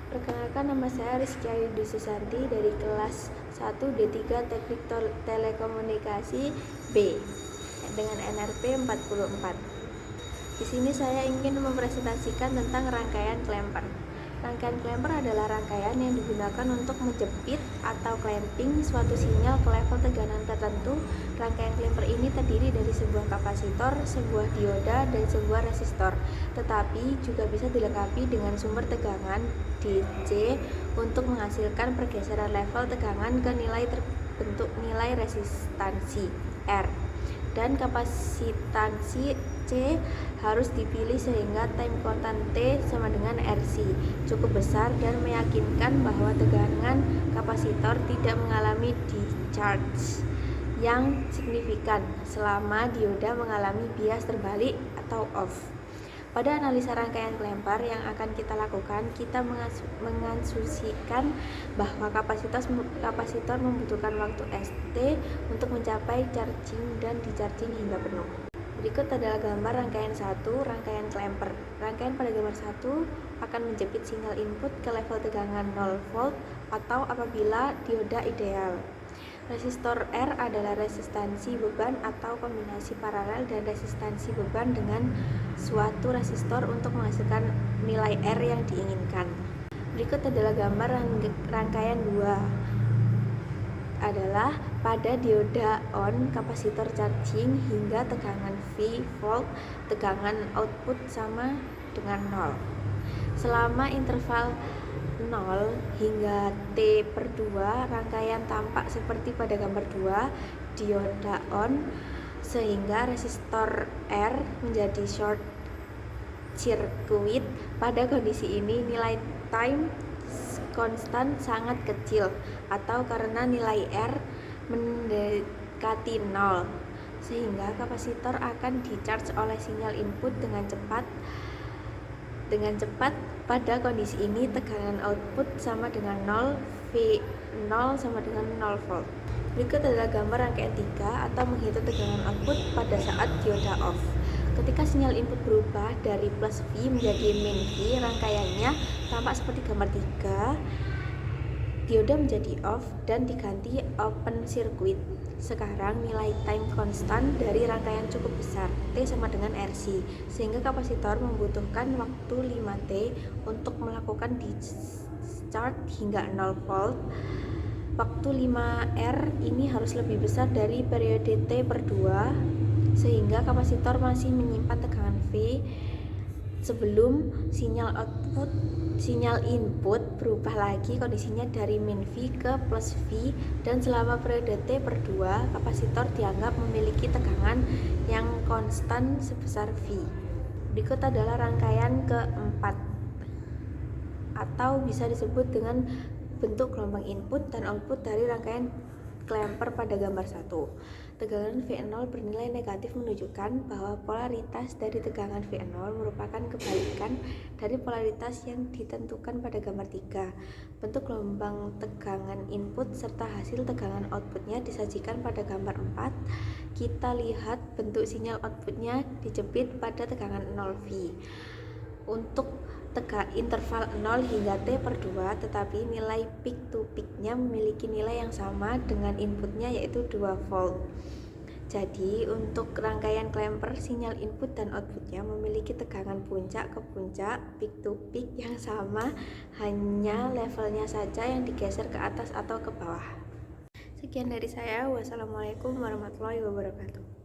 Perkenalkan, nama saya Rizky Ayudi Susanti dari kelas 1 D3 Teknik Telekomunikasi B dengan NRP 44. Di sini saya ingin mempresentasikan tentang rangkaian klemper. Rangkaian klemper adalah rangkaian yang digunakan untuk menjepit atau clamping suatu sinyal ke level tegangan tertentu. Rangkaian klemper ini terdiri dari sebuah kapasitor, sebuah dioda, dan sebuah resistor, tetapi juga bisa dilengkapi dengan sumber tegangan DC untuk menghasilkan pergeseran level tegangan ke nilai terbentuk nilai resistansi R. Dan kapasitansi C harus dipilih sehingga time constant T sama dengan RC cukup besar dan meyakinkan bahwa tegangan kapasitor tidak mengalami discharge yang signifikan selama dioda mengalami bias terbalik atau off. Pada analisa rangkaian klemper yang akan kita lakukan, kita mengasumsikan bahwa kapasitor membutuhkan waktu ST untuk mencapai charging dan di-charging hingga penuh. Berikut adalah gambar rangkaian 1, rangkaian klemper. Rangkaian pada gambar 1 akan menjepit sinyal input ke level tegangan 0 volt atau apabila dioda ideal. Resistor R adalah resistansi beban atau kombinasi paralel dan resistansi beban dengan suatu resistor untuk menghasilkan nilai R yang diinginkan. Berikut adalah gambar rangkaian 2 adalah pada dioda on, kapasitor charging hingga tegangan V volt, tegangan output sama dengan 0. Selama interval 0 hingga T/2, rangkaian tampak seperti pada gambar 2, dioda on, sehingga resistor R menjadi short circuit. Pada kondisi ini, nilai time constant sangat kecil atau karena nilai R mendekati 0, sehingga kapasitor akan di-charge oleh sinyal input dengan cepat. Pada kondisi ini, tegangan output sama dengan 0, V0 sama dengan 0 volt. Berikut adalah gambar rangkaian 3 atau menghitung tegangan output pada saat dioda off. Ketika sinyal input berubah dari plus V menjadi min V, rangkaiannya tampak seperti gambar 3. Dioda menjadi off dan diganti open circuit. Sekarang nilai time constant dari rangkaian cukup besar, T sama dengan RC, sehingga kapasitor membutuhkan waktu 5T untuk melakukan discharge hingga 0 volt. Waktu 5R ini harus lebih besar dari periode T/2, sehingga kapasitor masih menyimpan tegangan V sebelum sinyal input berubah lagi kondisinya dari min V ke plus V, dan selama periode T/2 kapasitor dianggap memiliki tegangan yang konstan sebesar V. Berikut adalah rangkaian keempat atau bisa disebut dengan bentuk gelombang input dan output dari rangkaian klemper pada gambar 1. Tegangan V0 bernilai negatif menunjukkan bahwa polaritas dari tegangan V0 merupakan kebalikan dari polaritas yang ditentukan pada gambar 3. Bentuk gelombang tegangan input serta hasil tegangan outputnya disajikan /pada gambar 4. Kita lihat bentuk sinyal outputnya dijepit pada tegangan 0V. Untuk interval 0 hingga T/2, tetapi nilai peak to peak-nya memiliki nilai yang sama dengan inputnya, yaitu 2 volt. Jadi untuk rangkaian klemper, sinyal input dan outputnya memiliki tegangan puncak ke puncak, peak to peak yang sama, hanya levelnya saja yang digeser ke atas atau ke bawah. Sekian dari saya. Wassalamualaikum warahmatullahi wabarakatuh.